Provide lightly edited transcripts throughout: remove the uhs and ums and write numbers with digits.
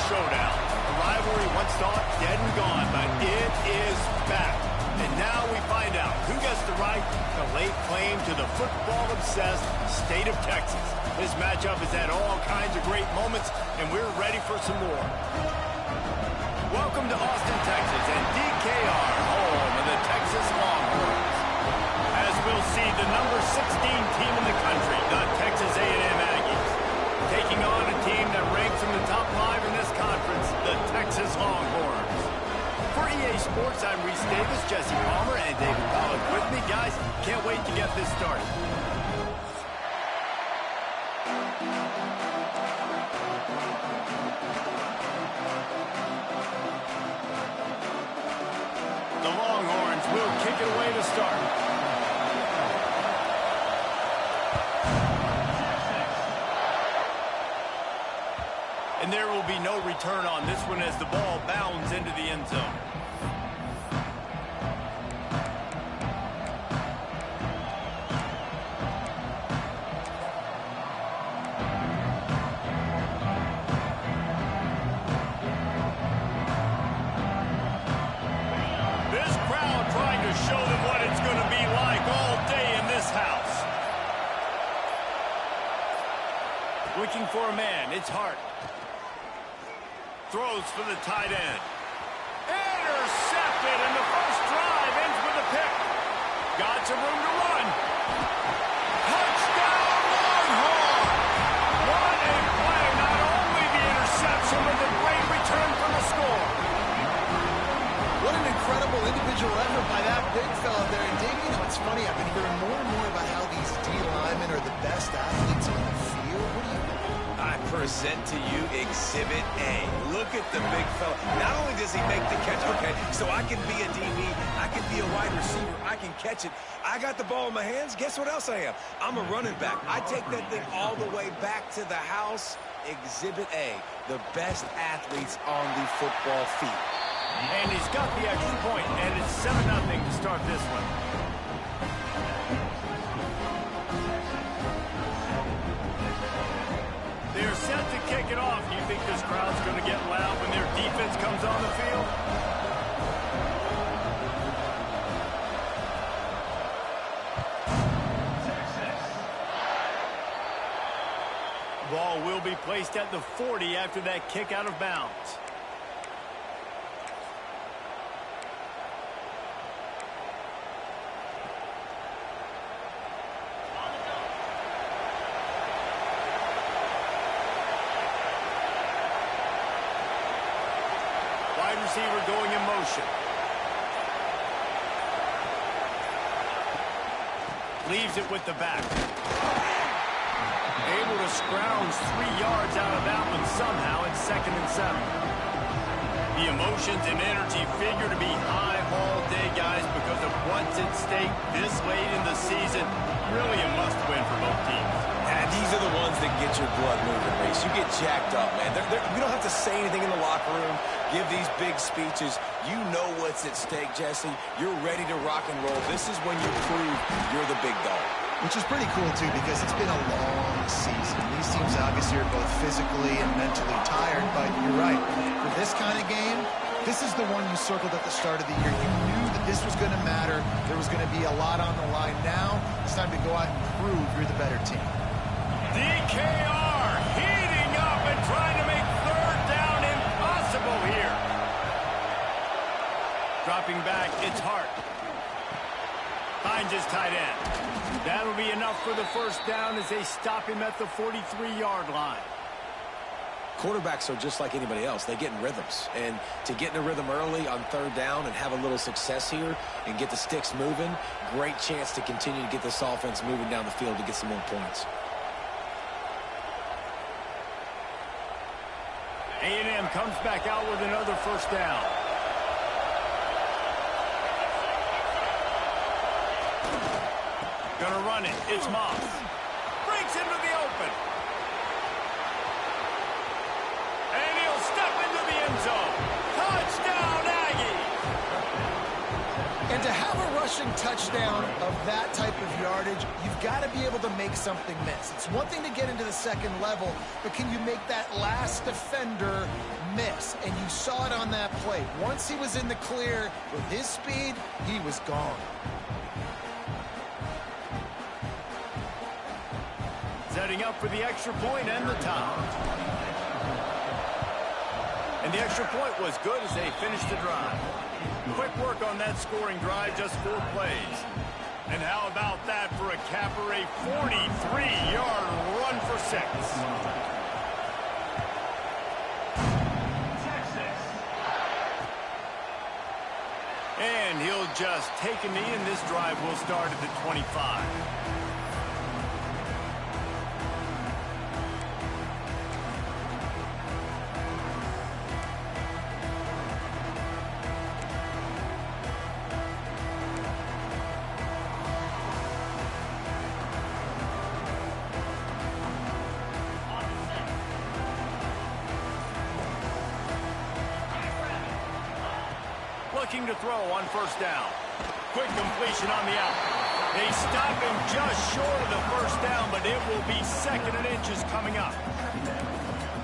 Showdown. A rivalry once thought dead and gone, but it is back. And now we find out who gets the right to lay claim to the football-obsessed state of Texas. This matchup has had all kinds of great moments, and we're ready for some more. Welcome to Austin, Texas, and DKR, home of the Texas Longhorns. As we'll see, the number 16 team in the country, the Texas A&M Aggies, taking on a team that ranks in the top 5 in this conference, the Texas Longhorns. For EA Sports, I'm Reese Davis, Jesse Palmer, and David Pollack with me. Guys, can't wait to get this started. The Longhorns will kick it away to start. And there will be no return on this one as the ball bounds into the end zone. This crowd trying to show them what it's going to be like all day in this house. Looking for a man, it's Hart. Throws for the tight end. Intercepted, and the first drive ends with a pick. Got some room to run. Touchdown, Longhorn! What a play. Not only the interception, but the great return for the score. What an incredible individual effort by that big fella there. And Dave, you know, it's funny. I've been hearing more and more about how these D linemen are the best athletes on the field. What do you think? I present to you Exhibit A. Look at the big fella. Not only does he make the catch, okay, so I can be a DB, I can be a wide receiver, I can catch it. I got the ball in my hands. Guess what else I am? I'm a running back. I take that thing all the way back to the house. Exhibit A, the best athletes on the football field. And he's got the extra point, and it's 7-0 to start this one. They're set to kick it off. Do you think this crowd's going to get loud when their defense comes on the field? Ball will be placed at the 40 after that kick out of bounds. Receiver going in motion. Leaves it with the back. Able to scrounge 3 yards out of that one somehow. It's 2nd and 7. The emotions and energy figure to be high all day, guys, because of what's at stake this late in the season. Really a must-win for both teams. And these are the ones that get your blood moving, Reese. You get jacked up, man. We don't have to say anything in the locker room, give these big speeches. You know what's at stake, Jesse. You're ready to rock and roll. This is when you prove you're the big dog. Which is pretty cool, too, because it's been a long season. These teams obviously are both physically and mentally tired, but you're right. For this kind of game, this is the one you circled at the start of the year. You knew that this was going to matter. There was going to be a lot on the line. Now it's time to go out and prove you're the better team. DKR heating up and trying to make 3rd down impossible here. Dropping back, it's Hart. Finds his tight end. That'll be enough for the first down as they stop him at the 43-yard line. Quarterbacks are just like anybody else. They get in rhythms. And to get in a rhythm early on 3rd down and have a little success here and get the sticks moving, great chance to continue to get this offense moving down the field to get some more points. A&M comes back out with another first down. Gonna run it. It's Moss. Breaks into the open. And he'll step into the end zone. Touchdown, Aggies! And to have a rushing touchdown of that type of yardage, you've got to be able to make something miss. It's one thing to get into the second level, but can you make that last defender miss? And you saw it on that play. Once he was in the clear, with his speed, he was gone. Setting up for the extra point and the tie. And the extra point was good as they finished the drive. Quick work on that scoring drive, just 4 plays. And how about that for a capper, a 43-yard run for 6. And he'll just take a knee, and this drive will start at the 25. Looking to throw on first down. Quick completion on the out. They stop him just short of the first down, but it will be 2nd and inches coming up.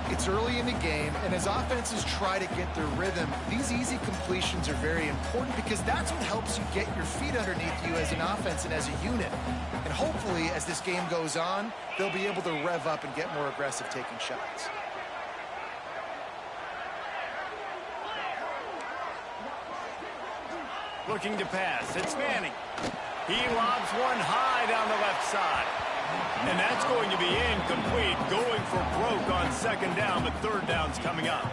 It's early in the game, and as offenses try to get their rhythm, these easy completions are very important because that's what helps you get your feet underneath you as an offense and as a unit. And hopefully, as this game goes on, they'll be able to rev up and get more aggressive taking shots. Looking to pass. It's Manning. He lobs one high down the left side. And that's going to be incomplete. Going for broke on 2nd down, but 3rd down's coming up.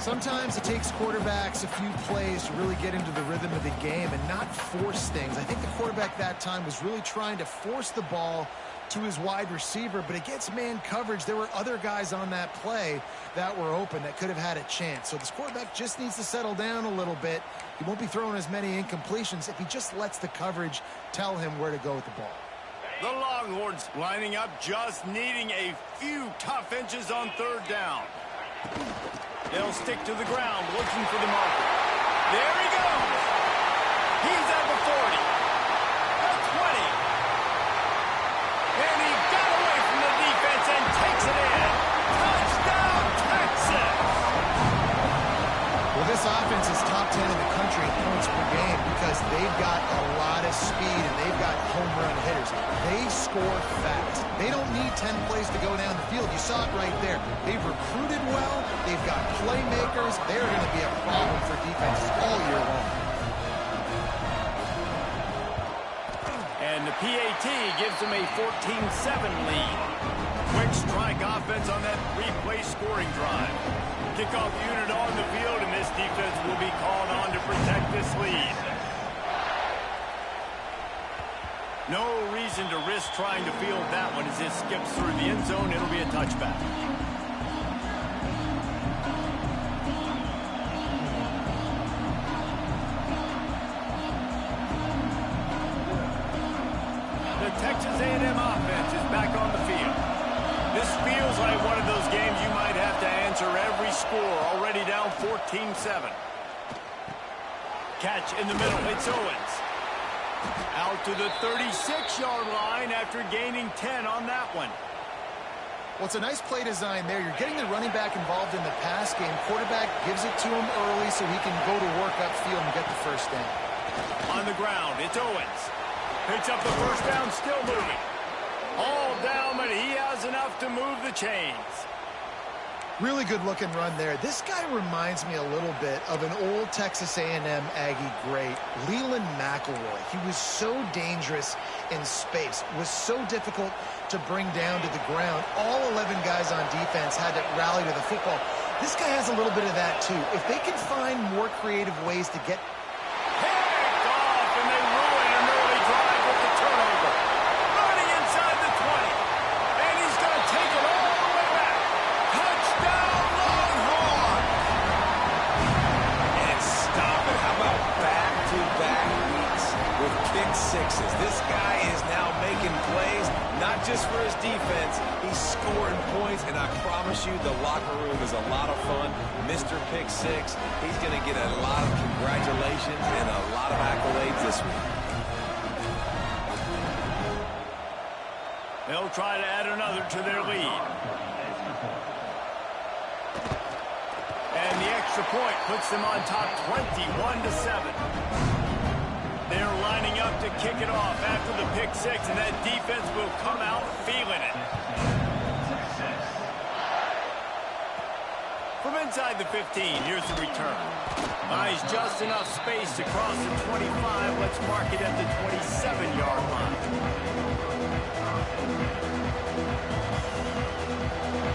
Sometimes it takes quarterbacks a few plays to really get into the rhythm of the game and not force things. I think the quarterback that time was really trying to force the ball to his wide receiver, but against man coverage, there were other guys on that play that were open that could have had a chance. So this quarterback just needs to settle down a little bit. He won't be throwing as many incompletions if he just lets the coverage tell him where to go with the ball. The Longhorns lining up, just needing a few tough inches on 3rd down. They'll stick to the ground, looking for the marker. There he goes. He's at the 40. The 20. And he got away from the defense and takes it in. Touchdown, Texas! Well, this offense is top 10 in the country in points per game because they've got a lot of speed and they've got home run hitters. They score fast. They don't need 10 plays to go down the field. You saw it right there. They've recruited well. They've got playmakers. They're going to be a problem for defenses all year long. And the PAT gives them a 14-7 lead. Quick strike offense on that 3-play scoring drive. Kickoff unit on the field, and this defense will be called on to protect this lead. No reason to risk trying to field that one as it skips through the end zone. It'll be a touchback. The Texas A&M offense is back on the field. This feels like one of those games you might have to answer every score. Already down 14-7. Catch in the middle. It's Owens. Out to the 36-yard line after gaining 10 on that one. Well, it's a nice play design there. You're getting the running back involved in the pass game. Quarterback gives it to him early so he can go to work upfield and get the first down. On the ground, it's Owens. Picks up the first down, still moving. All down, but he has enough to move the chains. Really good looking run there. This guy reminds me a little bit of an old Texas A&M Aggie great, Leland McElroy. He was so dangerous in space, was so difficult to bring down to the ground. All 11 guys on defense had to rally to the football. This guy has a little bit of that too. If they can find more creative ways to get picked off, and they ruin an early drive with the turnover. Running inside the 20, and he's going to take it all the way back. Touchdown, Longhorns! promise you the locker room is a lot of fun. Mr. Pick Six, he's going to get a lot of congratulations and a lot of accolades this week. They'll try to add another to their lead. And the extra point puts them on top 21-7. They're lining up to kick it off after the pick six, and that defense will come out feeling it. From inside the 15, here's the return. Buys just enough space to cross the 25. Let's mark it at the 27-yard line.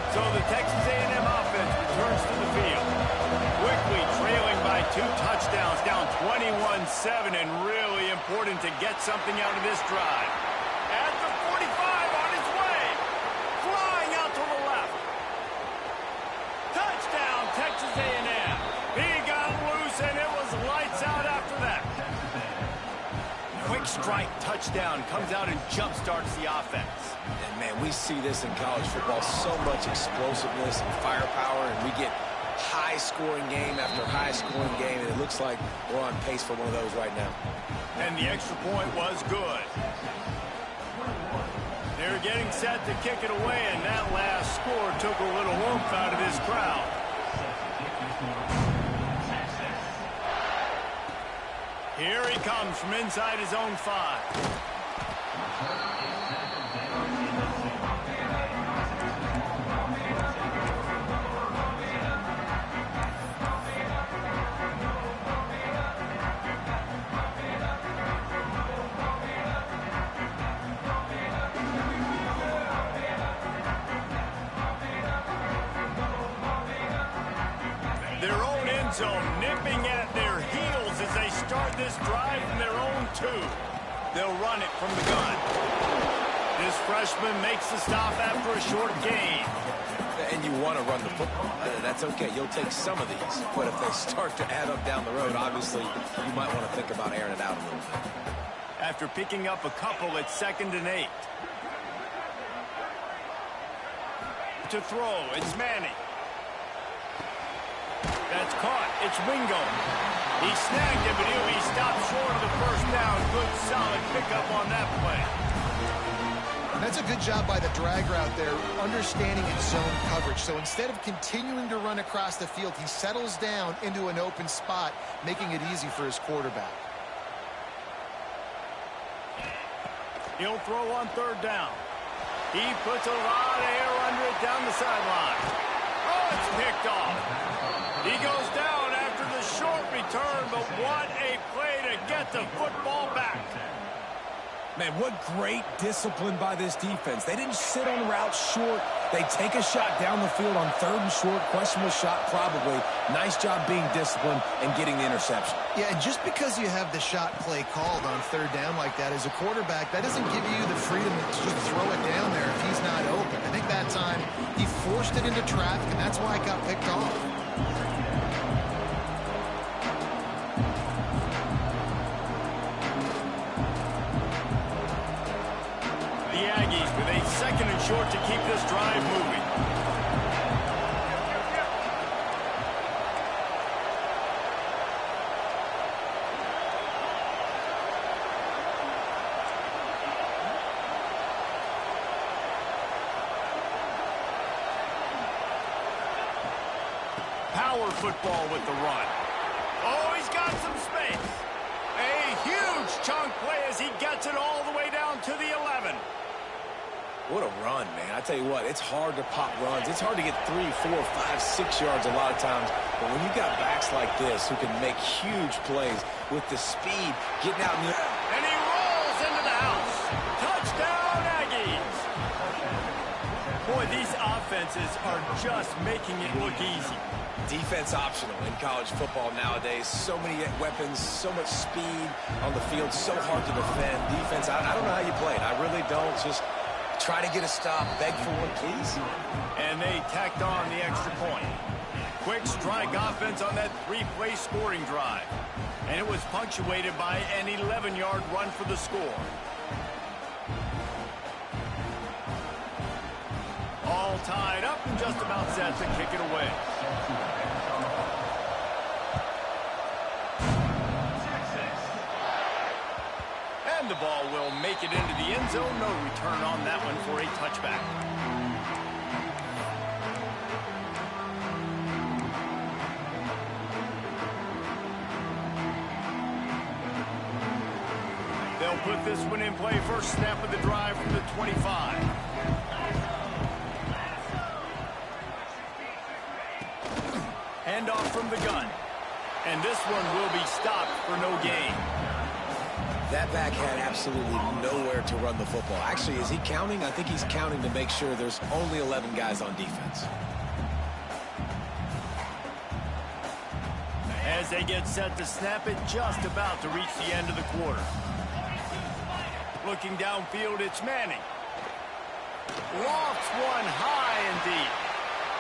So the Texas A&M offense returns to the field. Quickly trailing by 2 touchdowns, down 21-7, and really important to get something out of this drive. At the 45, on his way. Flying out to the left. Touchdown, Texas A&M. He got loose, and it was lights out after that. Quick strike touchdown comes out and jump-starts the offense. And, man, we see this in college football, so much explosiveness and firepower, and we get high-scoring game after high-scoring game, and it looks like we're on pace for one of those right now. And the extra point was good. They're getting set to kick it away, and that last score took a little oomph out of this crowd. Here he comes from inside his own 5. Zone nipping at their heels as they start this drive from their own 2. They'll run it from the gun. This freshman makes the stop after a short gain. And you want to run the football. That's okay. You'll take some of these. But if they start to add up down the road, obviously you might want to think about airing it out a little bit. After picking up a couple, it's 2nd and 8. To throw, it's Manning. That's caught. It's Wingo. He snagged it, but he'll be stopped short of the first down. Good, solid pickup on that play. And that's a good job by the drag route there, understanding his zone coverage. So instead of continuing to run across the field, he settles down into an open spot, making it easy for his quarterback. He'll throw on 3rd down. He puts a lot of air under it down the sideline. Oh, it's picked off. He goes down after the short return, but what a play to get the football back. Man, what great discipline by this defense. They didn't sit on routes short. They take a shot down the field on 3rd and short. Questionable shot, probably. Nice job being disciplined and getting the interception. Yeah, and just because you have the shot play called on 3rd down like that as a quarterback, that doesn't give you the freedom to just throw it down there if he's not open. I think that time he forced it into traffic, and that's why it got picked off. The Aggies with a 2nd and short to keep this drive moving. Power football with the run. Oh, he's got some space. A huge chunk play as he gets it all the way down to the 11. What a run, man. I tell you what, it's hard to pop runs. It's hard to get 3, 4, 5, 6 yards a lot of times. But when you've got backs like this who can make huge plays with the speed, getting out in the... And he rolls into the house. Touchdown, Aggies. Boy, these offenses are just making it look easy. Defense optional in college football nowadays. So many weapons, so much speed on the field, so hard to defend. Defense, I don't know how you play it. I really don't. Just try to get a stop, beg for one, please. And they tacked on the extra point. Quick strike offense on that 3-play scoring drive. And it was punctuated by an 11-yard run for the score. All tied up and just about set to kick it away. And the ball will make it into the end zone. No return on that one for a touchback. They'll put this one in play. First snap of the drive from the 25. Handoff from the gun. And this one will be stopped for no gain. That back had absolutely nowhere to run the football. Actually, is he counting? I think he's counting to make sure there's only 11 guys on defense. As they get set to snap it, just about to reach the end of the quarter. Looking downfield, it's Manning. Lofts one high and deep.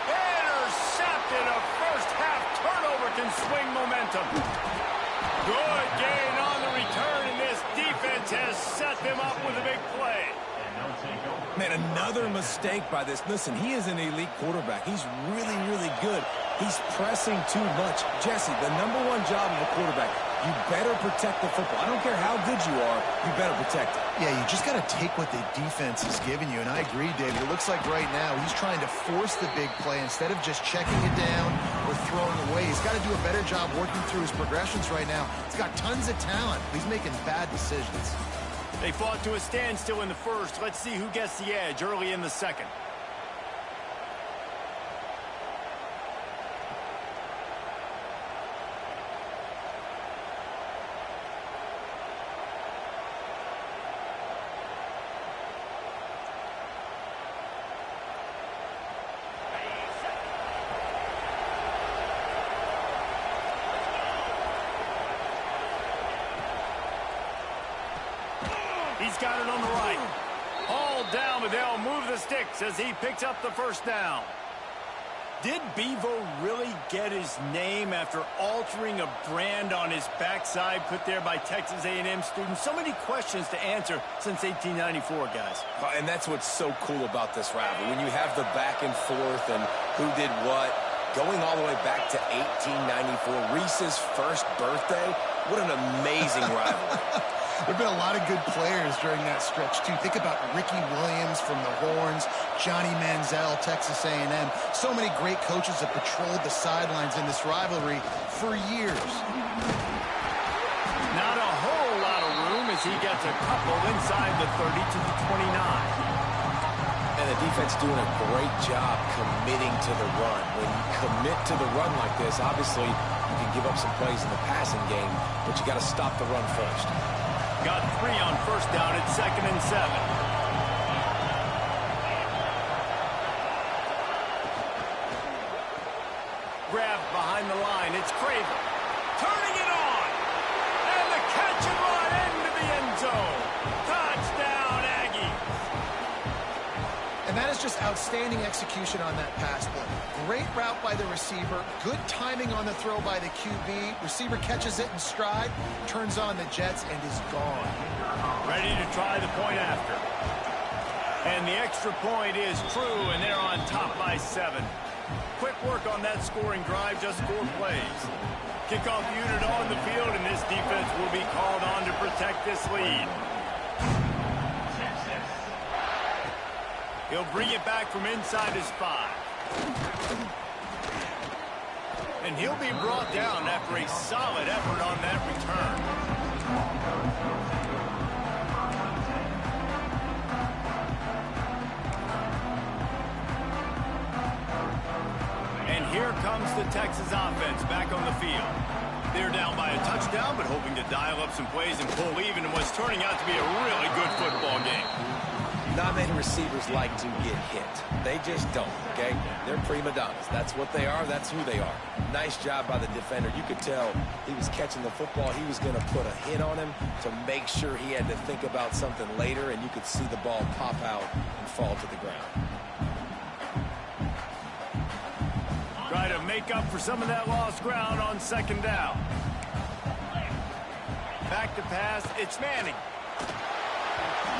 Intercepted. A first-half turnover can swing momentum. Good gain on the return, and this defense has set them up with a big play. Man, another mistake by this. Listen, he is an elite quarterback. He's really, really good. He's pressing too much. Jesse, the #1 job of a quarterback, you better protect the football. I don't care how good you are, you better protect it. Yeah, you just got to take what the defense is giving you, and I agree, David. It looks like right now he's trying to force the big play instead of just checking it down or throwing away. He's got to do a better job working through his progressions right now. He's got tons of talent. He's making bad decisions. They fought to a standstill in the first. Let's see who gets the edge early in the second. He's got it on the right. All down, but they'll move the sticks as he picks up the first down. Did Bevo really get his name after altering a brand on his backside put there by Texas A&M students? So many questions to answer since 1894, guys. And that's what's so cool about this rivalry. When you have the back and forth and who did what, going all the way back to 1894, Reese's first birthday, what an amazing rivalry. There have been a lot of good players during that stretch, too. Think about Ricky Williams from the Horns, Johnny Manziel, Texas A&M. So many great coaches have patrolled the sidelines in this rivalry for years. Not a whole lot of room as he gets a couple inside the 30 to the 29. And the defense doing a great job committing to the run. When you commit to the run like this, obviously you can give up some plays in the passing game, but you got to stop the run first. Got 3 on first down at 2nd and 7. Grab behind the line. It's Craven. Turning it on. And the catch and run into the end zone. Touchdown, Aggies. And that is just outstanding execution on that pass play. Great route by the receiver. Good timing on the throw by the QB. Receiver catches it in stride, turns on the jets, and is gone. Ready to try the point after. And the extra point is true, and they're on top by 7. Quick work on that scoring drive, just 4 plays. Kickoff unit on the field, and this defense will be called on to protect this lead. He'll bring it back from inside his 5. And he'll be brought down after a solid effort on that return. And here comes the Texas offense back on the field. They're down by a touchdown, but hoping to dial up some plays and pull even in what's turning out to be a really good football game. Not many receivers like to get hit. They just don't, okay? They're prima donnas. That's what they are. That's who they are. Nice job by the defender. You could tell he was catching the football. He was going to put a hit on him to make sure he had to think about something later, and you could see the ball pop out and fall to the ground. Try to make up for some of that lost ground on 2nd down. Back to pass. It's Manning.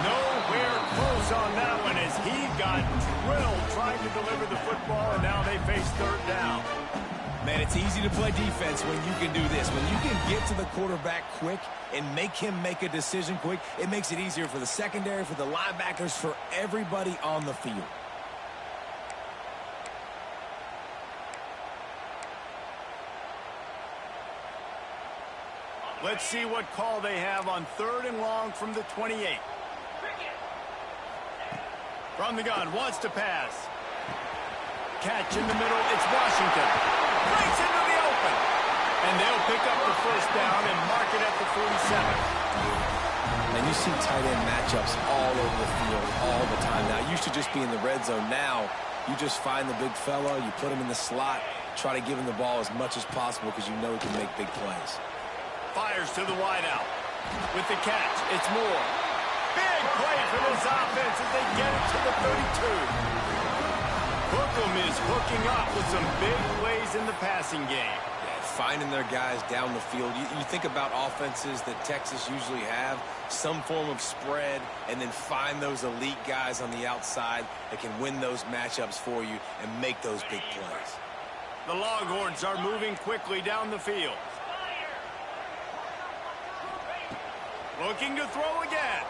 Nowhere close on that one as he got drilled trying to deliver the football, and now they face third down. Man, it's easy to play defense when you can do this. When you can get to the quarterback quick and make him make a decision quick, it makes it easier for the secondary, for the linebackers, for everybody on the field. Let's see what call they have on 3rd and long from the 28. From the gun, wants to pass. Catch in the middle, it's Washington. Breaks into the open. And they'll pick up the first down and mark it at the 47. And you see tight end matchups all over the field all the time now. It used to just be in the red zone. Now you just find the big fella, you put him in the slot, try to give him the ball as much as possible because you know he can make big plays. Fires to the wideout. With the catch, it's Moore. Big play for this offense as they get it to the 32. Hookham is hooking up with some big plays in the passing game. Yeah, finding their guys down the field. You think about offenses that Texas usually have, some form of spread, and then find those elite guys on the outside that can win those matchups for you and make those big plays. The Longhorns are moving quickly down the field. Looking to throw again.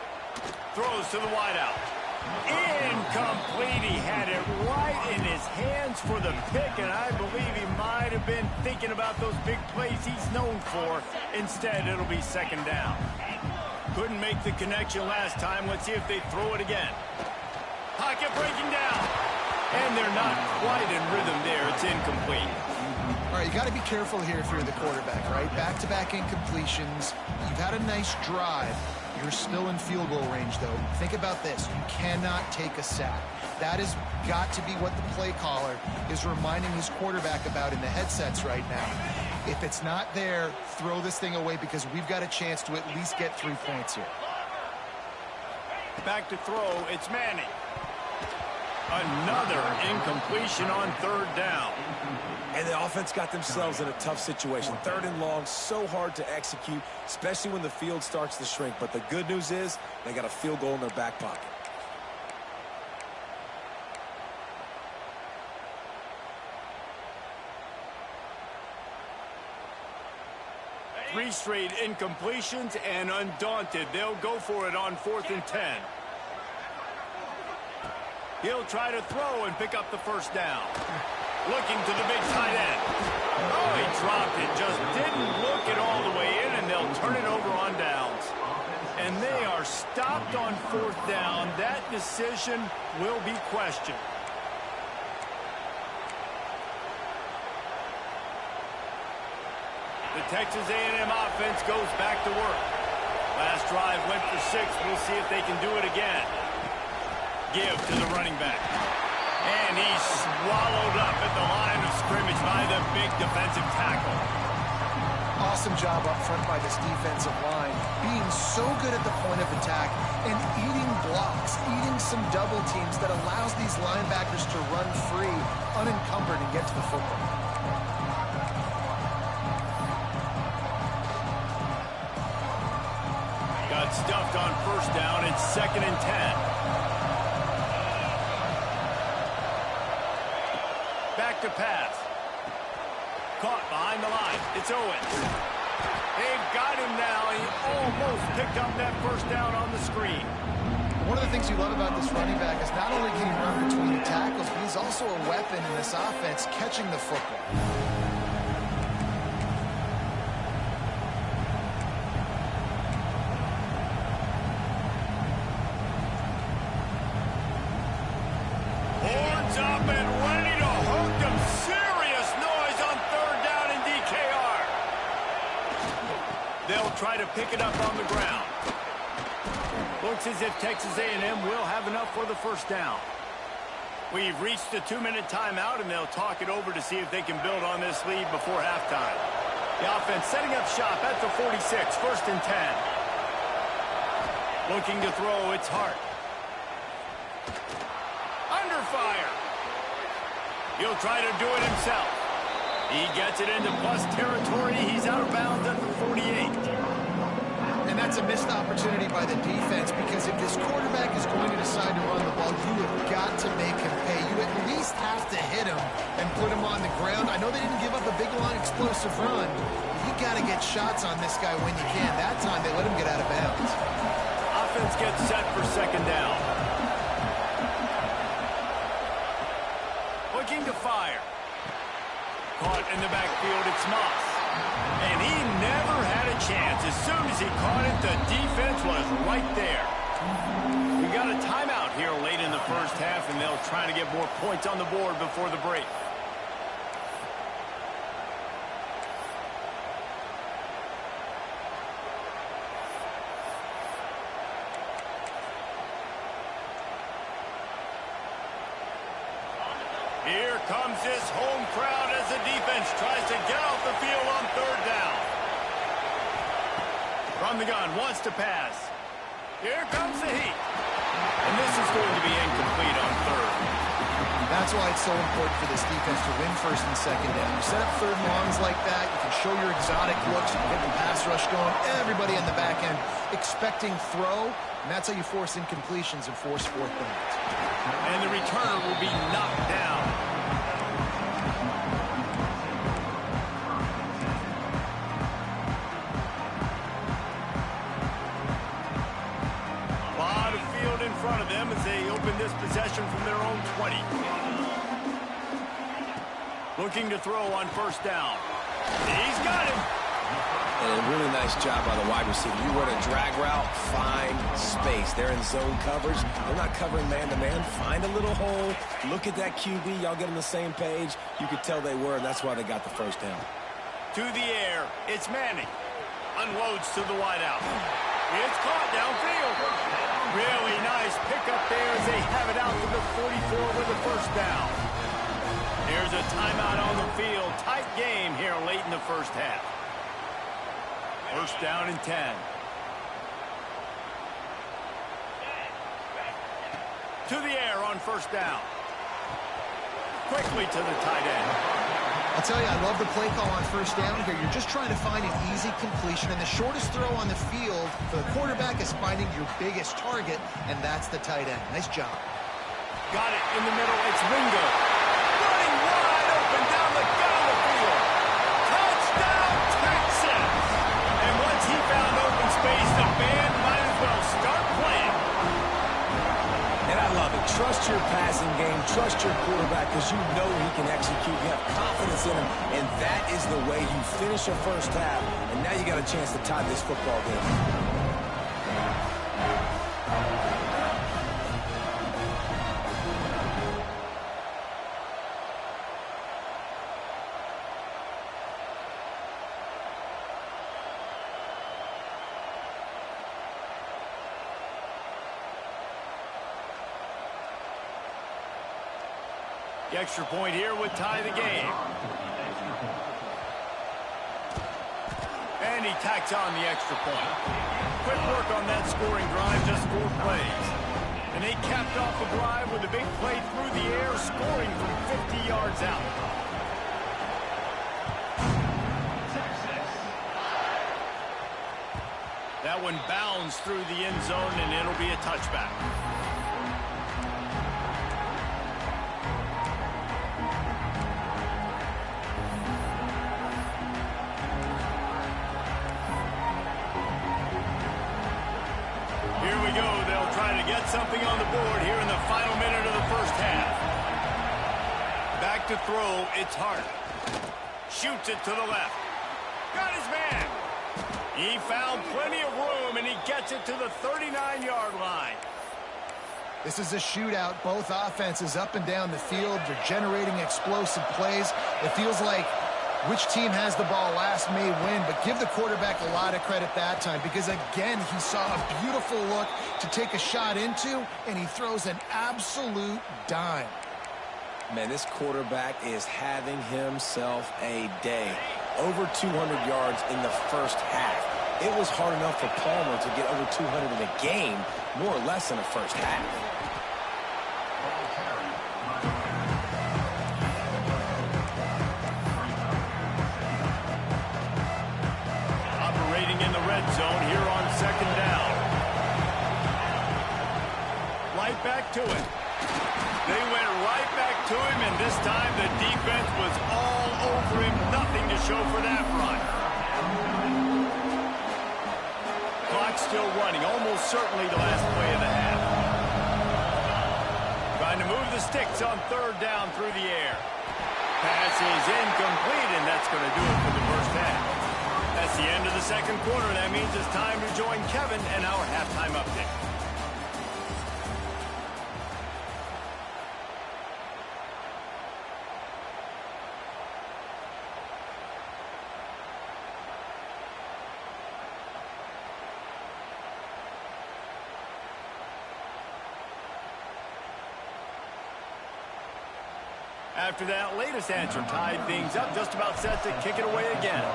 Throws to the wideout. Incomplete. He had it right in his hands for the pick, and I believe he might have been thinking about those big plays he's known for. Instead, it'll be 2nd down. Couldn't make the connection last time. Let's see if they throw it again. Pocket breaking down. And they're not quite in rhythm there. It's incomplete. All right, you got to be careful here if you're the quarterback, right? Back-to-back incompletions. You've had a nice drive. You're still in field goal range, though. Think about this. You cannot take a sack. That has got to be what the play caller is reminding his quarterback about in the headsets right now. If it's not there, throw this thing away because we've got a chance to at least get 3 points here. Back to throw. It's Manning. Another incompletion on 3rd down. And the offense got themselves in a tough situation. 3rd and long, so hard to execute, especially when the field starts to shrink. But the good news is they got a field goal in their back pocket. Three straight incompletions, and undaunted, they'll go for it on 4th and 10. He'll try to throw and pick up the first down. Looking to the big tight end. Oh, he dropped it. Just didn't look it all the way in, and they'll turn it over on downs. And they are stopped on 4th down. That decision will be questioned. The Texas A&M offense goes back to work. Last drive went for 6. We'll see if they can do it again. Give to the running back. And he's swallowed up at the line of scrimmage by the big defensive tackle. Awesome job up front by this defensive line, being so good at the point of attack and eating blocks, eating some double teams that allows these linebackers to run free, unencumbered, and get to the football. Got stuffed on 1st down. It's 2nd and 10. Back to pass. Caught behind the line. It's Owens. They've got him now. He almost picked up that 1st down on the screen. One of the things you love about this running back is not only can he run between the tackles, but he's also a weapon in this offense catching the football. Horns up and ready to hook them. Serious noise on 3rd down in DKR. They'll try to pick it up on the ground. Looks as if Texas A&M will have enough for the 1st down. We've reached the 2-minute timeout, and they'll talk it over to see if they can build on this lead before halftime. The offense setting up shop at the 46, 1st and 10. Looking to throw, it's Hart. Under fire. He'll try to do it himself. He gets it into plus territory. He's out of bounds at the 48. And that's a missed opportunity by the defense, because if this quarterback is going to decide to run the ball, you have got to make him pay. You at least have to hit him and put him on the ground. I know they didn't give up a big, long, explosive run, but you got to get shots on this guy when you can. That time, they let him get out of bounds. Offense gets set for second down. Looking to fire. Caught in the backfield, it's Moss. And he never had a chance. As soon as he caught it, the defense was right there. We got a timeout here late in the first half, and they'll try to get more points on the board before the break. Here comes this home crowd as the defense tries to get off the field on third down. From the gun, wants to pass. Here comes the heat. And this is going to be incomplete on third. That's why it's so important for this defense to win first and second down. You set up third and longs like that, you can show your exotic looks, you can get the pass rush going, everybody in the back end expecting throw, and that's how you force incompletions and force fourth downs. And the returner will be knocked down. A lot of field in front of them as they open this possession from their own 20. Looking to throw on first down. He's got him. And a really nice job by the wide receiver. You run a drag route, find space. They're in zone coverage. They're not covering man-to-man. Find a little hole. Look at that QB. Y'all get on the same page. You could tell they were, and that's why they got the first down. To the air, it's Manning. Unloads to the wideout. It's caught downfield. Really nice pickup there as they have it out to the 44 with the first down. There's a timeout on the field. Tight game here late in the first half. First down and 10. To the air on first down. Quickly to the tight end. I'll tell you, I love the play call on first down here. You're just trying to find an easy completion, and the shortest throw on the field for the quarterback is finding your biggest target, and that's the tight end. Nice job. Got it in the middle. It's Ringo. Running wide open down the gut of the field. Touchdown, Texas! And once he found open space, the band might as well start playing. And I love it. Trust your passing game. Trust your quarterback because you know he can execute. You have confidence in him. And that is the way you finish your first half. And now you got a chance to tie this football game. The extra point here would tie the game. And he tacks on the extra point. Quick work on that scoring drive, just 4 plays. And they capped off the drive with a big play through the air, scoring from 50 yards out. That one bounds through the end zone, and it'll be a touchback. Get something on the board here in the final minute of the first half. Back to throw, it's Hart. Shoots it to the left. Got his man. He found plenty of room, and he gets it to the 39-yard line. This is a shootout. Both offenses up and down the field. They're generating explosive plays. It feels like which team has the ball last may win, but give the quarterback a lot of credit that time because, again, he saw a beautiful look to take a shot into, and he throws an absolute dime. Man, this quarterback is having himself a day. Over 200 yards in the first half. It was hard enough for Palmer to get over 200 in a game, more or less in the first half. Operating in the red red zone here on second down. Right back to it. They went right back to him, and this time the defense was all over him. Nothing to show for that run. Clock still running, almost certainly the last play of the half. Trying to move the sticks on third down through the air. Pass is incomplete, and that's going to do it for the first half. That's the end of the second quarter. That means it's time to join Kevin and our halftime update. After that latest answer tied things up, just about set to kick it away again.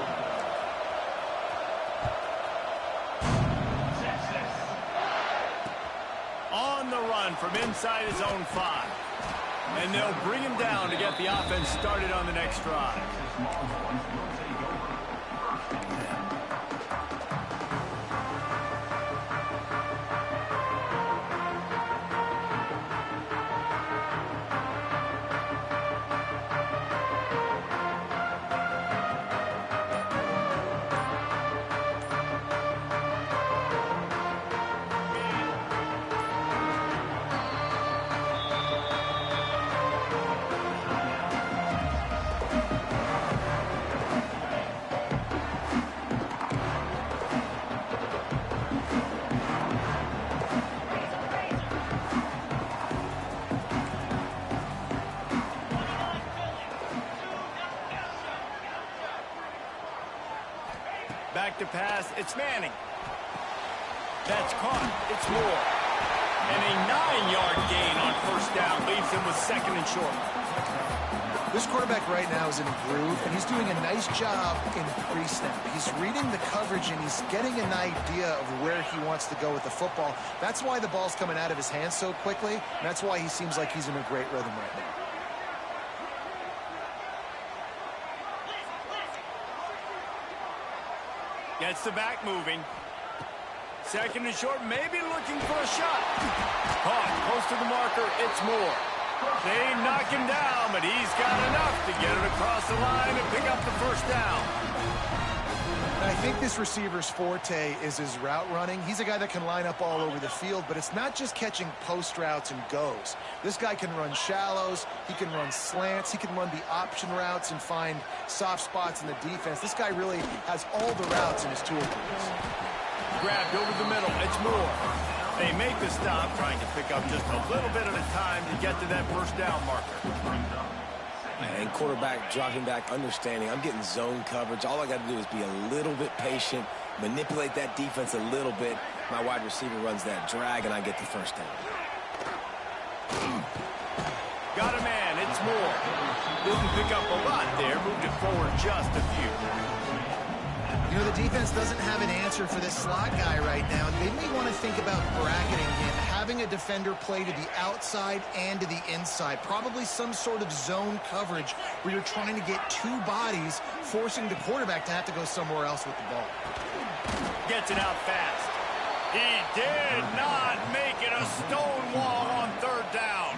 On the run from inside his own 5. And they'll bring him down to get the offense started on the next drive. Back to pass, it's Manning. That's caught, it's Moore. And a 9-yard gain on first down leaves him with second and short. This quarterback right now is in a groove, and he's doing a nice job in pre-snap. He's reading the coverage, and he's getting an idea of where he wants to go with the football. That's why the ball's coming out of his hands so quickly, and that's why he seems like he's in a great rhythm right now. Gets the back moving. Second and short, maybe looking for a shot. Caught, close to the marker, it's Moore. They knock him down, but he's got enough to get it across the line and pick up the first down. And I think this receiver's forte is his route running. He's a guy that can line up all over the field, but it's not just catching post routes and goes. This guy can run shallows, he can run slants, he can run the option routes and find soft spots in the defense. This guy really has all the routes in his toolbox. Grabbed over the middle, it's Moore. They make the stop, trying to pick up just a little bit at a time to get to that first down marker. And quarterback dropping back, understanding I'm getting zone coverage. All I got to do is be a little bit patient, manipulate that defense a little bit. My wide receiver runs that drag, and I get the first down. Got a man, it's Moore. Didn't pick up a lot there, moved it forward just a few. You know, the defense doesn't have an answer for this slot guy right now. They may want to think about bracketing him, having a defender play to the outside and to the inside. Probably some sort of zone coverage where you're trying to get two bodies, forcing the quarterback to have to go somewhere else with the ball. Gets it out fast. He did not make it a stone wall on third down.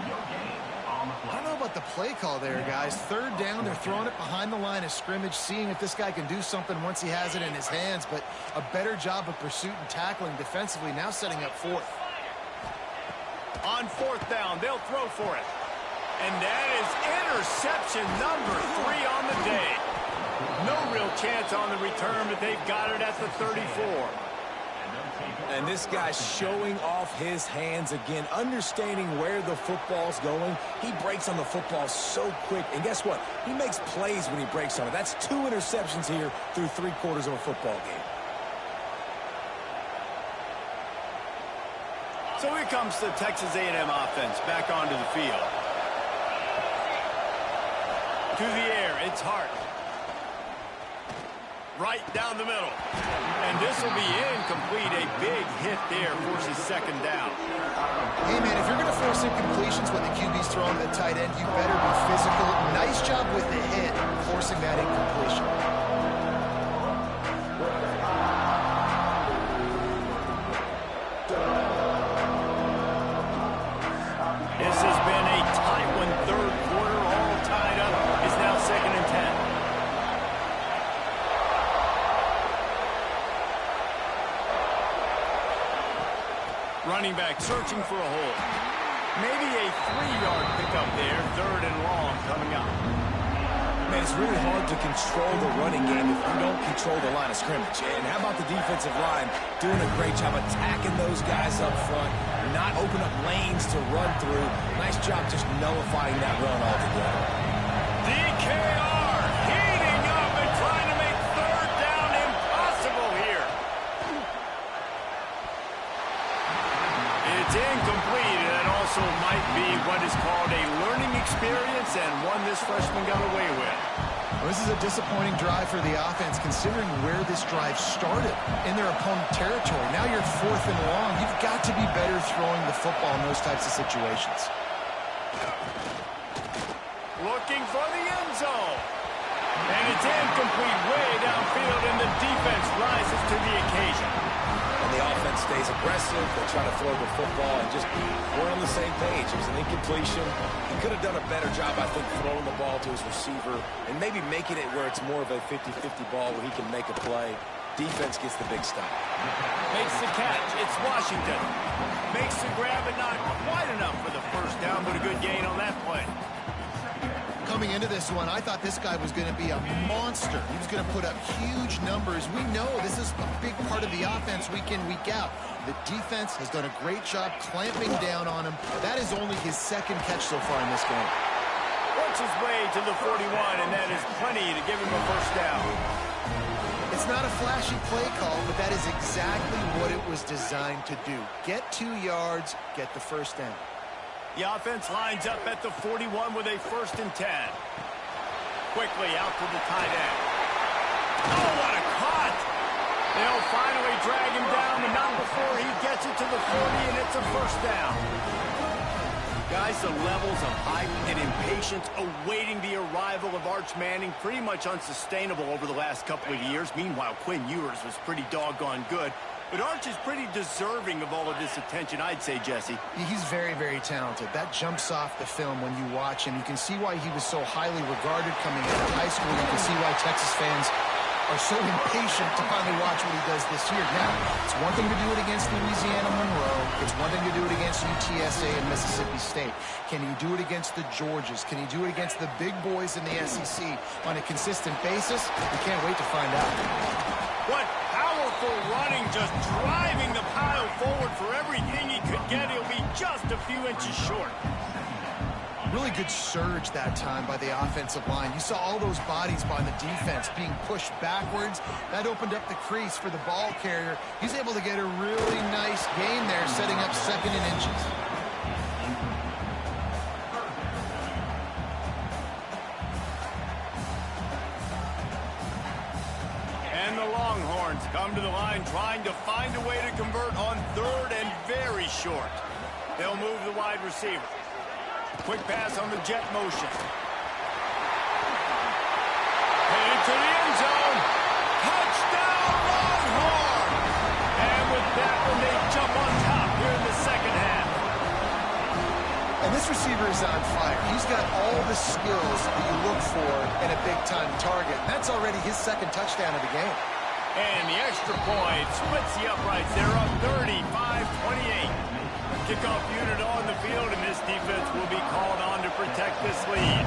I don't know about the play call there, guys. Third down, they're throwing it behind the line of scrimmage, seeing if this guy can do something once he has it in his hands, but a better job of pursuit and tackling defensively, now setting up fourth. On fourth down, they'll throw for it. And that is interception number 3 on the day. No real chance on the return, but they've got it at the 34. And this guy's showing off his hands again, understanding where the football's going. He breaks on the football so quick. And guess what? He makes plays when he breaks on it. That's 2 interceptions here through 3 quarters of a football game. So here comes the Texas A&M offense back onto the field. To the air, it's Hart. Right down the middle. And this will be incomplete. A big hit there forces second down. Hey, man, if you're going to force incompletions when the QB's throwing to the tight end, you better be physical. Nice job with the hit, forcing that incompletion. Running back searching for a hole. Maybe a 3-yard pickup there. 3rd and long coming up. Man, it's really hard to control the running game if you don't control the line of scrimmage. And how about the defensive line doing a great job attacking those guys up front, not open up lanes to run through. Nice job just nullifying that run altogether. DKR heating up and trying to make 3rd down impossible here. It's incomplete, and it also might be what is called a learning experience, and one this freshman got away with. Well, this is a disappointing drive for the offense, considering where this drive started in their opponent territory. Now you're 4th and long. You've got to be better throwing the football in those types of situations. Looking for the end zone. And it's incomplete way downfield, and the defense rises to the occasion. And the offense stays aggressive. They try to throw the football, and just we're on the same page. It was an incompletion. He could have done a better job, I think, throwing the ball to his receiver and maybe making it where it's more of a 50-50 ball where he can make a play. Defense gets the big stop. Makes the catch. It's Washington. Makes the grab, but not quite enough for the 1st down, but a good gain on that play. Coming into this one, I thought this guy was going to be a monster. He was going to put up huge numbers. We know this is a big part of the offense week in, week out. The defense has done a great job clamping down on him. That is only his 2nd catch so far in this game. Works his way to the 41, and that is plenty to give him a 1st down. It's not a flashy play call, but that is exactly what it was designed to do. Get 2 yards, get the 1st down. The offense lines up at the 41 with a 1st and 10. Quickly out to the tight end. Oh, what a cut! They'll finally drag him down, but not before he gets it to the 40, and it's a 1st down. Guys, the levels of hype and impatience awaiting the arrival of Arch Manning pretty much unsustainable over the last couple of years. Meanwhile, Quinn Ewers was pretty doggone good. But Arch is pretty deserving of all of this attention, I'd say, Jesse. He's very, very talented. That jumps off the film when you watch him. You can see why he was so highly regarded coming out of high school. You can see why Texas fans are so impatient to finally watch what he does this year. Now, it's one thing to do it against Louisiana Monroe. It's one thing to do it against UTSA and Mississippi State. Can he do it against the Georgias? Can he do it against the big boys in the SEC on a consistent basis? We can't wait to find out. What powerful running, just driving the pile forward for everything he could get. He'll be just a few inches short. Really good surge that time by the offensive line. You saw all those bodies by the defense being pushed backwards. That opened up the crease for the ball carrier. He's able to get a really nice gain there, setting up 2nd and inches. And the Longhorns come to the line trying to find a way to convert on 3rd and very short. They'll move the wide receiver. Quick pass on the jet motion. Into the end zone. Touchdown, Longhorn! And with that one, they jump on top here in the 2nd half. And this receiver is on fire. He's got all the skills that you look for in a big-time target. That's already his 2nd touchdown of the game. And the extra point splits the uprights. They're up 35-28. Kickoff unit on the field, and this defense will be called on to protect this lead.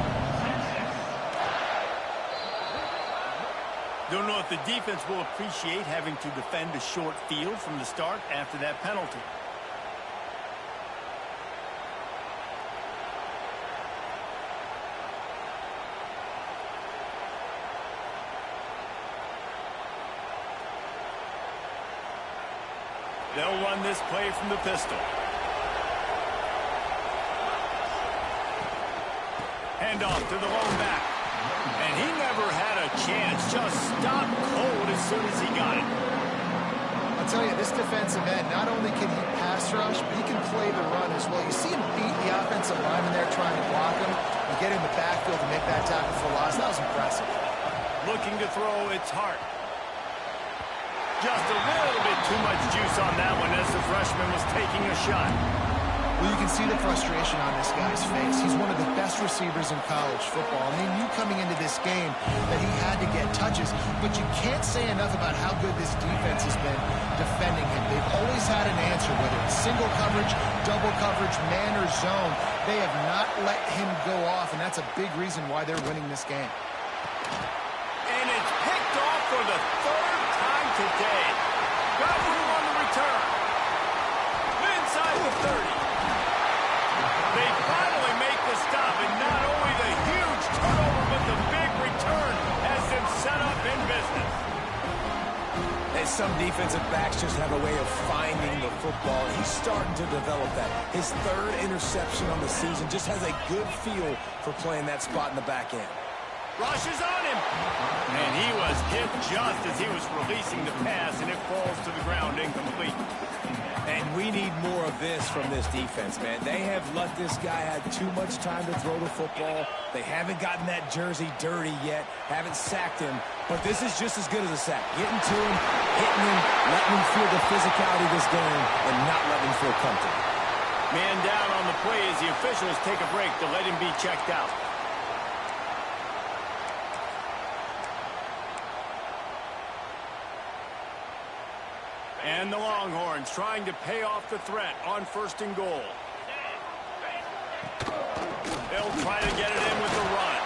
Don't know if the defense will appreciate having to defend a short field from the start after that penalty. They'll run this play from the pistol. Handoff to the lone back. And he never had a chance. Just stopped cold as soon as he got it. I'll tell you, this defensive end, not only can he pass rush, but he can play the run as well. You see him beat the offensive lineman there trying to block him and get in the backfield to make that tackle for loss. That was impressive. Looking to throw, it's Hart. Just a little bit too much juice on that one as the freshman was taking a shot. Well, you can see the frustration on this guy's face. He's one of the best receivers in college football, and they knew coming into this game that he had to get touches, but you can't say enough about how good this defense has been defending him. They've always had an answer, whether it's single coverage, double coverage, man or zone. They have not let him go off, and that's a big reason why they're winning this game. And it's picked off for the third time today. Got room on the return. Inside the 30. They finally make the stop, and not only the huge turnover, but the big return has them set up in business. And some defensive backs just have a way of finding the football. He's starting to develop that. His third interception on the season, just has a good feel for playing that spot in the back end. Rushes on him. And he was hit just as he was releasing the pass, and it falls to the ground incomplete. And we need more of this from this defense, man. They have let this guy have too much time to throw the football. They haven't gotten that jersey dirty yet, haven't sacked him. But this is just as good as a sack. Getting to him, hitting him, letting him feel the physicality of this game, and not letting him feel comfortable. Man down on the play as the officials take a break to let him be checked out. And the Longhorns trying to pay off the threat on 1st and goal. They'll try to get it in with the run.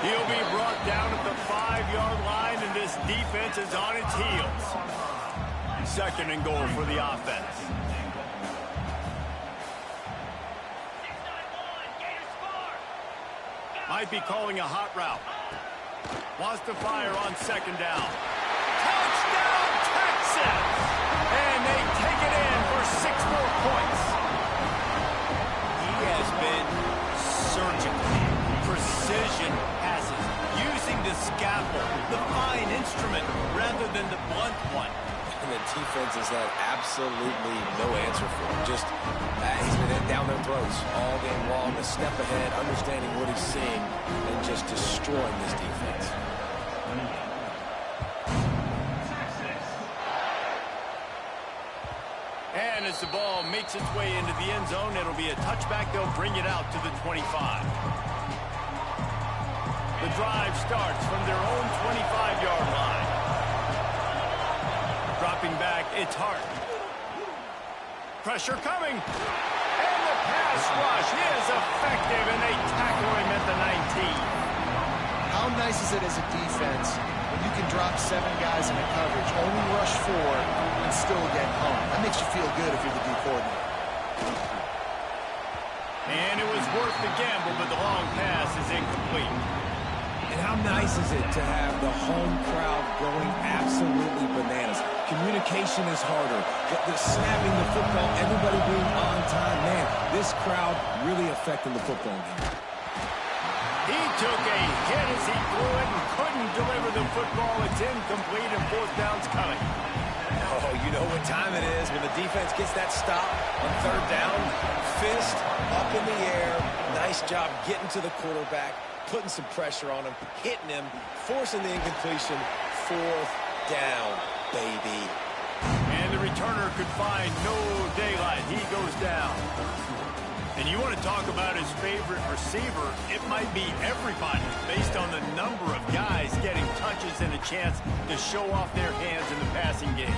He'll be brought down at the 5-yard line, and this defense is on its heels. 2nd and goal for the offense. Might be calling a hot route. Wants to fire on 2nd down. Touchdown, Texas! And they take it in for 6 more points. He has been surgical. Precision passes. Using the scalpel, the fine instrument, rather than the blunt one. And the defense has had absolutely no answer for him. Just, he's been down their throats all game long, a step ahead, understanding what he's seeing, and just destroying this defense. And as the ball makes its way into the end zone, it'll be a touchback. They'll bring it out to the 25. The drive starts from their own 25-yard line. Dropping back, it's Hart. Pressure coming. And the pass rush is effective, and they tackle him at the 19. How nice is it as a defense when you can drop 7 guys in a coverage, only rush 4, and still get home? That makes you feel good if you're the D coordinator. And it was worth the gamble, but the long pass is incomplete. And how nice is it to have the home crowd going absolutely bananas? Communication is harder. The snapping the football, everybody being on time. Man, this crowd really affecting the football game. He took a hit as he threw it and couldn't deliver the football. It's incomplete, and 4th down's coming. Oh, you know what time it is when the defense gets that stop on 3rd down. Fist up in the air. Nice job getting to the quarterback, putting some pressure on him, hitting him, forcing the incompletion. 4th down, baby. And the returner could find no daylight. He goes down. And you want to talk about his favorite receiver, it might be everybody based on the number of guys getting touches and a chance to show off their hands in the passing game.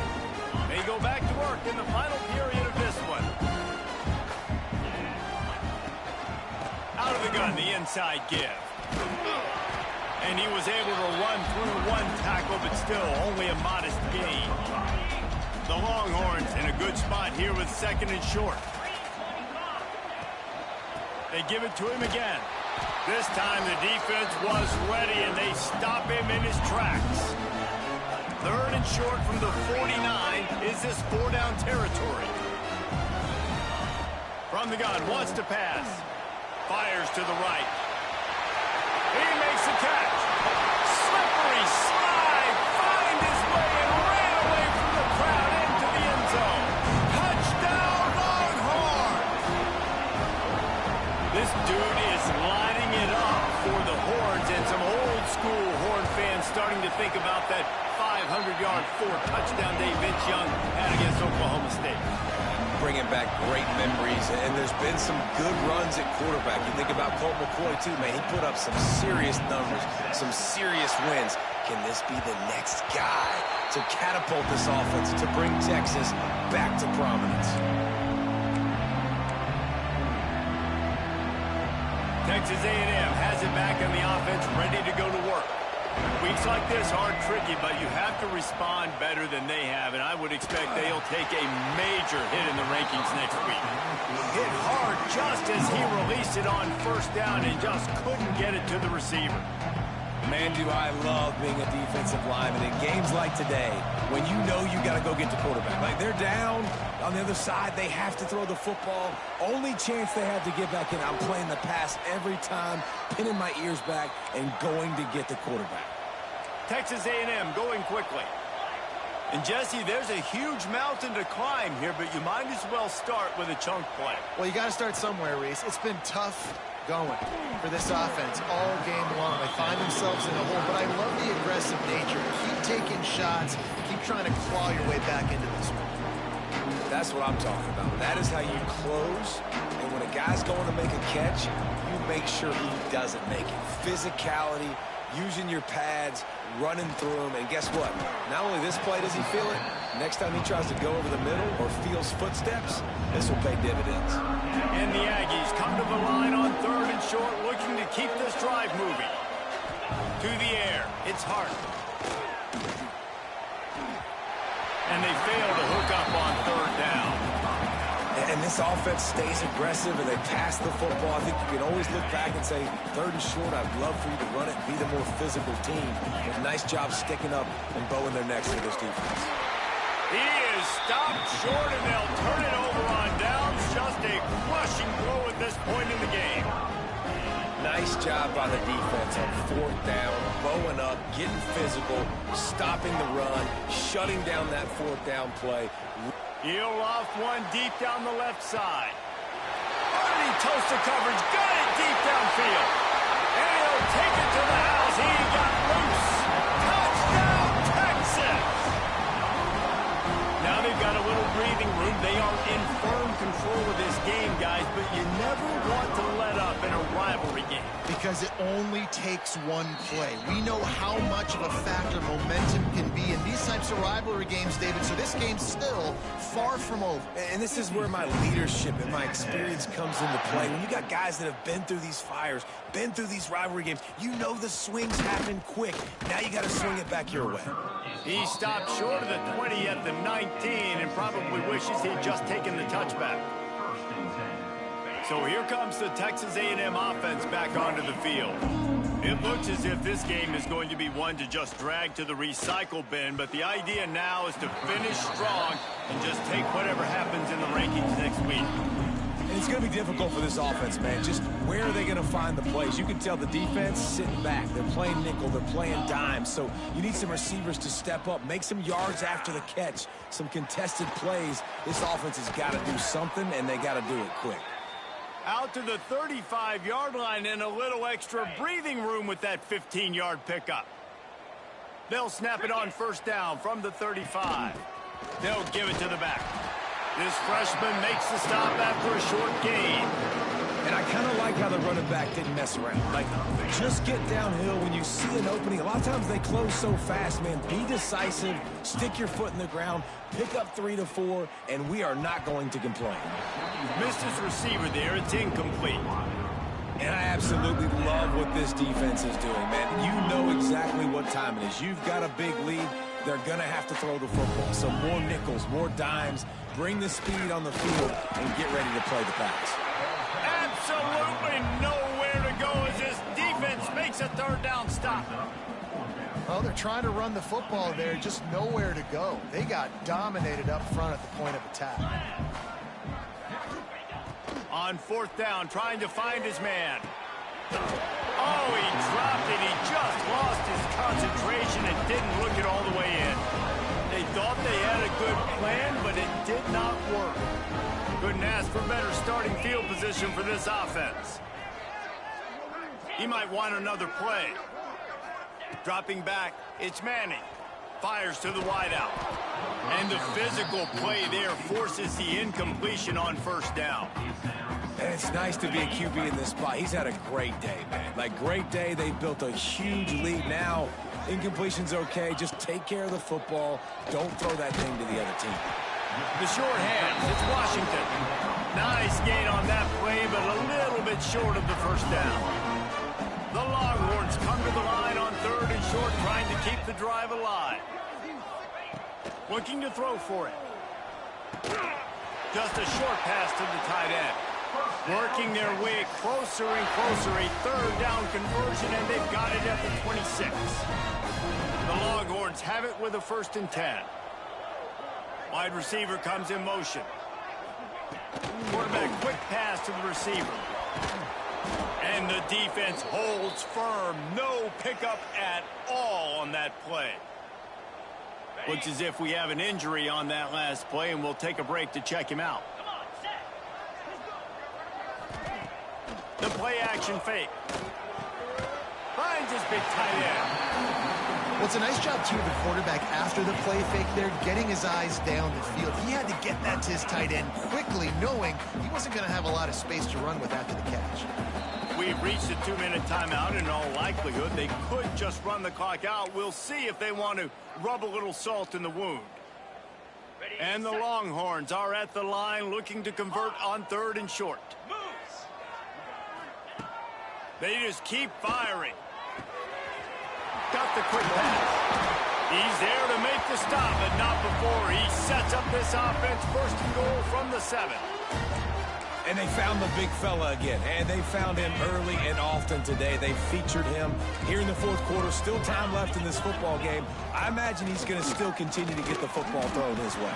They go back to work in the final period of this one. Out of the gun, the inside give. And he was able to run through 1 tackle, but still only a modest gain. The Longhorns in a good spot here with 2nd and short. They give it to him again. This time the defense was ready, and they stop him in his tracks. 3rd and short from the 49. Is this 4-down territory? From the gun, wants to pass. Fires to the right. He makes the catch. Slippery slide. Find his way and ran away from the crowd into the end zone. Touchdown, Longhorns! This dude is lining it up for the Horns, and some old-school Horn fans starting to think about that 500-yard, 4-touchdown day Vince Young had against Oklahoma State. Bringing back great memories, and there's been some good runs at quarterback. You think about Colt McCoy, too, man. He put up some serious numbers, some serious wins. Can this be the next guy to catapult this offense to bring Texas back to prominence? Texas A&M has it back on the offense, ready to go to work. Weeks like this are tricky, but you have to respond better than they have, and I would expect they'll take a major hit in the rankings next week. Hit hard just as he released it on first down and just couldn't get it to the receiver. Man, do I love being a defensive lineman in games like today when you know you got to go get the quarterback. Like, they're down on the other side. They have to throw the football. Only chance they have to get back in. I'm playing the pass every time, pinning my ears back, and going to get the quarterback. Texas A&M going quickly. And, Jesse, there's a huge mountain to climb here, but you might as well start with a chunk play. Well, you got to start somewhere, Reese. It's been tough going for this offense all game long. They find themselves in a hole, but I love the aggressive nature. Keep taking shots, keep trying to claw your way back into this one. That's what I'm talking about. That is how you close, and when a guy's going to make a catch, you make sure he doesn't make it. Physicality, using your pads, running through them, and guess what? Not only this play does he feel it, next time he tries to go over the middle or feels footsteps, this will pay dividends. And the Aggies come to the line on 3rd and short, looking to keep this drive moving. To the air, it's Hart. And they fail to hook up on 3rd down. And this offense stays aggressive, and they pass the football. I think you can always look back and say, 3rd and short, I'd love for you to run it and be the more physical team. But nice job sticking up and bowing their necks with this defense. He is stopped short, and they'll turn it over on downs. Just a crushing blow at this point in the game. Nice job by the defense on 4th down, bowing up, getting physical, stopping the run, shutting down that 4th down play. He'll off one deep down the left side. Already toasted coverage, got it deep downfield. And he'll take it to the house. He got loose. Touchdown, Texas! Now they've got a little breathing room. They are in firm control of this game, guys, but you never want to let up in a rivalry game. Because it only takes one play. We know how much of a factor momentum can be in these types of rivalry games, David, so this game's still far from over. And this is where my leadership and my experience comes into play. When you got guys that have been through these fires, been through these rivalry games, you know the swings happen quick. Now you got to swing it back your way. He stopped short of the 20 at the 19 and probably wishes he'd just taken the touchback. So here comes the Texas A&M offense back onto the field. It looks as if this game is going to be one to just drag to the recycle bin, but the idea now is to finish strong and just take whatever happens in the rankings next week. And it's going to be difficult for this offense, man. Just where are they going to find the plays? You can tell the defense sitting back. They're playing nickel. They're playing dime. So you need some receivers to step up, make some yards after the catch, some contested plays. This offense has got to do something, and they got to do it quick. Out to the 35-yard line and a little extra breathing room with that 15-yard pickup. They'll snap it on 1st down from the 35. They'll give it to the back. This freshman makes the stop after a short gain. And I kind of like how the running back didn't mess around. Like, just get downhill when you see an opening. A lot of times they close so fast, man. Be decisive, stick your foot in the ground, pick up 3 to 4, and we are not going to complain. Missed his receiver there. It's incomplete. And I absolutely love what this defense is doing, man. You know exactly what time it is. You've got a big lead. They're going to have to throw the football. So more nickels, more dimes, bring the speed on the field, and get ready to play the pass. Absolutely nowhere to go as this defense makes a 3rd down stop. Well, they're trying to run the football there, just nowhere to go. They got dominated up front at the point of attack. On 4th down, trying to find his man. Oh, he dropped it. He just lost his concentration and didn't look it all the way in. They thought they had a good plan, but it did not work. Couldn't ask for better starting field position for this offense. He might want another play. Dropping back, it's Manning. Fires to the wideout. And the physical play there forces the incompletion on 1st down. And it's nice to be a QB in this spot. He's had a great day, man. Like, great day. They built a huge lead. Now Incompletion's okay. Just take care of the football. Don't throw that thing to the other team. The short hands, it's Washington. Nice gain on that play, but a little bit short of the first down. The Longhorns come to the line on 3rd and short, trying to keep the drive alive. Looking to throw for it. Just a short pass to the tight end. Working their way closer and closer, a 3rd down conversion, and they've got it at the 26. The Longhorns have it with a 1st and 10. Wide receiver comes in motion. Quarterback quick pass to the receiver. And the defense holds firm. No pickup at all on that play. Looks as if we have an injury on that last play, and we'll take a break to check him out. The play action fake. Finds his big tight end. Well, it's a nice job, too, of the quarterback after the play fake there, getting his eyes down the field. He had to get that to his tight end quickly, knowing he wasn't going to have a lot of space to run with after the catch. We've reached a 2-minute timeout. In all likelihood, they could just run the clock out. We'll see if they want to rub a little salt in the wound. And the Longhorns are at the line looking to convert on 3rd and short. They just keep firing. Got the quick pass. He's there to make the stop, but not before he sets up this offense. 1st and goal from the 7. And they found the big fella again, and they found him early and often today. They featured him here in the 4th quarter. Still time left in this football game. I imagine he's going to still continue to get the football thrown his way.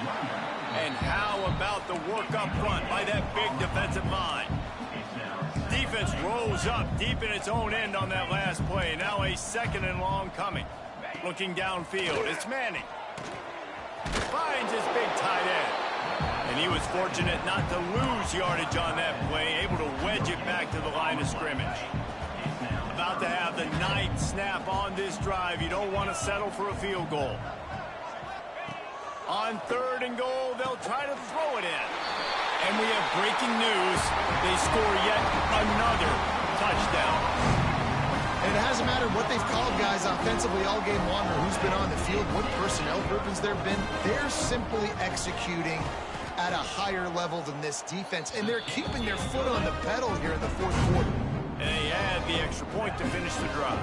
And how about the work up front by that big defensive line? Defense rolls up deep in its own end on that last play. Now a 2nd and long coming. Looking downfield, it's Manning. Finds his big tight end. And he was fortunate not to lose yardage on that play, able to wedge it back to the line of scrimmage. About to have the 9th snap on this drive. You don't want to settle for a field goal. On 3rd and goal, they'll try to throw it in. And we have breaking news. They score yet another touchdown. And it hasn't mattered what they've called guys offensively all game long or who's been on the field, what personnel groupings there have been. They're simply executing at a higher level than this defense, and they're keeping their foot on the pedal here in the 4th quarter. And they add the extra point to finish the drive.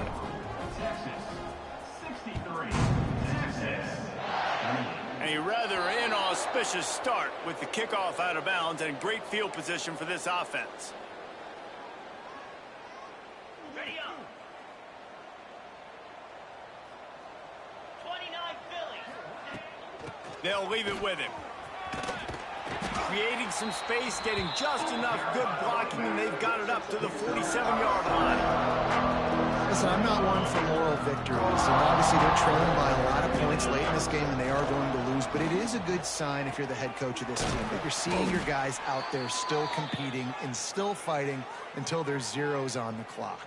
A rather inauspicious start with the kickoff out of bounds and great field position for this offense. Ready up. 29 Phillies. They'll leave it with him. Creating some space, getting just enough good blocking, and they've got it up to the 47-yard line. Listen, I'm not one for moral victories, and obviously they're trailing by a lot of points late in this game, and they are going to lose, but it is a good sign if you're the head coach of this team that you're seeing your guys out there still competing and still fighting until there's zeros on the clock.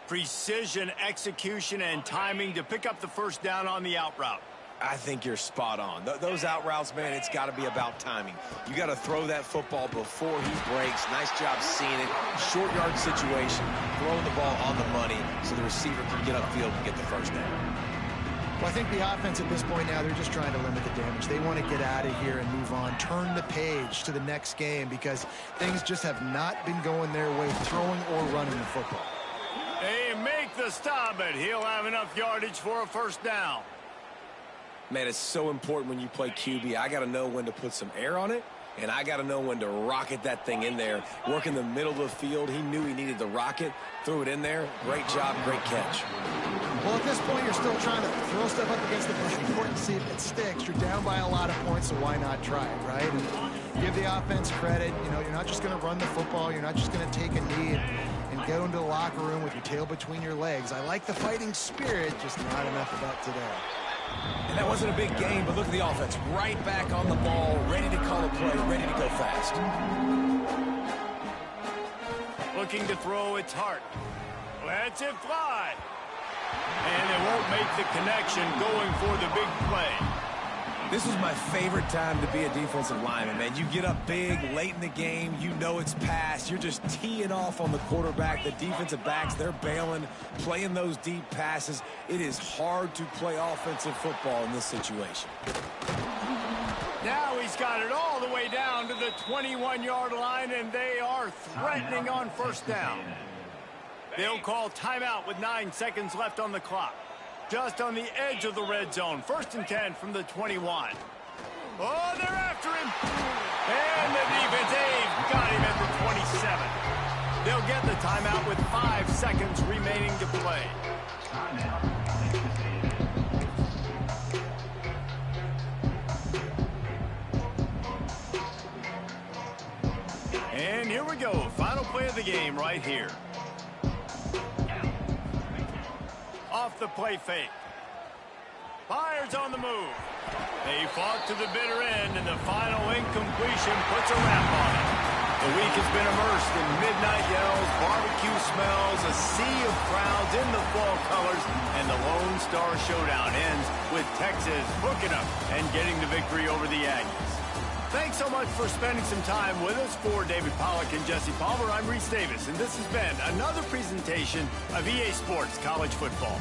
Precision, execution, and timing to pick up the 1st down on the out route. I think you're spot on. Those out routes, man, it's got to be about timing. You got to throw that football before he breaks. Nice job seeing it. Short yard situation, throwing the ball on the money so the receiver can get upfield and get the 1st down. Well, I think the offense at this point now, they're just trying to limit the damage. They want to get out of here and move on, turn the page to the next game because things just have not been going their way, throwing or running the football. They make the stop, but he'll have enough yardage for a 1st down. Man, it's so important when you play QB. I got to know when to put some air on it, and I got to know when to rocket that thing in there. Work in the middle of the field. He knew he needed the rocket. Threw it in there. Great job, great catch. Well, at this point, you're still trying to throw stuff up against the bush before and see if it sticks. You're down by a lot of points, so why not try it, right? And give the offense credit. You know, you're not just going to run the football. You're not just going to take a knee and go into the locker room with your tail between your legs. I like the fighting spirit, just not enough of that today. And that wasn't a big game, but look at the offense. Right back on the ball, ready to call a play, ready to go fast. Looking to throw, it's Hart. Lets it fly. And it won't make the connection going for the big play. This was my favorite time to be a defensive lineman, man. You get up big, late in the game, you know it's past. You're just teeing off on the quarterback. The defensive backs, they're bailing, playing those deep passes. It is hard to play offensive football in this situation. Now he's got it all the way down to the 21-yard line, and they are threatening on first down. They'll call timeout with 9 seconds left on the clock. Just on the edge of the red zone. 1st and 10 from the 21. Oh, they're after him. And the defense, they've got him at the 27. They'll get the timeout with 5 seconds remaining to play. And here we go. Final play of the game right here. Off the play fake. Fires on the move. They fought to the bitter end, and the final incompletion puts a wrap on it. The week has been immersed in midnight yells, barbecue smells, a sea of crowds in the fall colors, and the Lone Star Showdown ends with Texas hooking up and getting the victory over the Aggies. Thanks so much for spending some time with us. For David Pollack and Jesse Palmer, I'm Reese Davis, and this has been another presentation of EA Sports College Football.